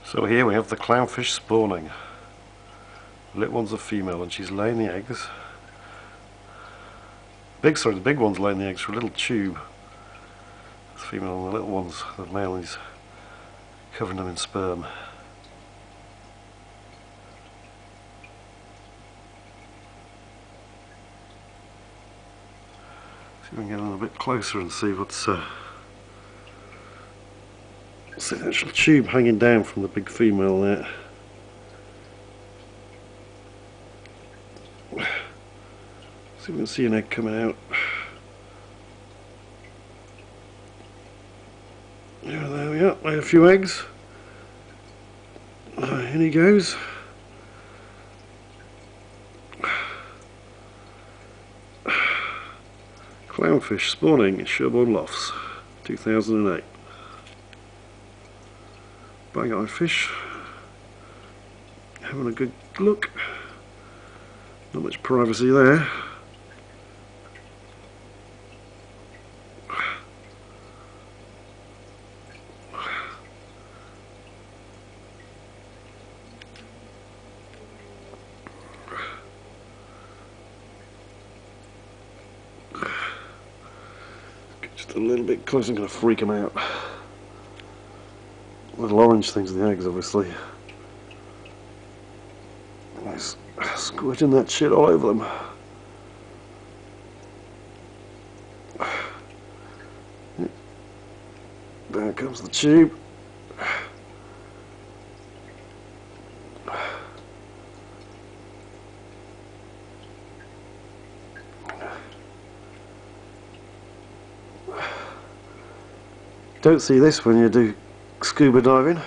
So here we have the clownfish spawning. The little one's a female and she's laying the eggs. The big one's laying the eggs through a little tube. The female and the little ones, the male is covering them in sperm. See if we can get a little bit closer and see what's the actual tube hanging down from the big female there. See if we can see an egg coming out. Yeah, there we are. Laid a few eggs. In he goes. Clownfish spawning in Sherborne Lofts, 2008. Bag-eyed fish, having a good look. Not much privacy there. Just a little bit closer, I'm going to freak them out. Little orange things in the eggs, obviously. Nice, squirting that shit all over them. There comes the tube. Don't see this when you do scuba diving.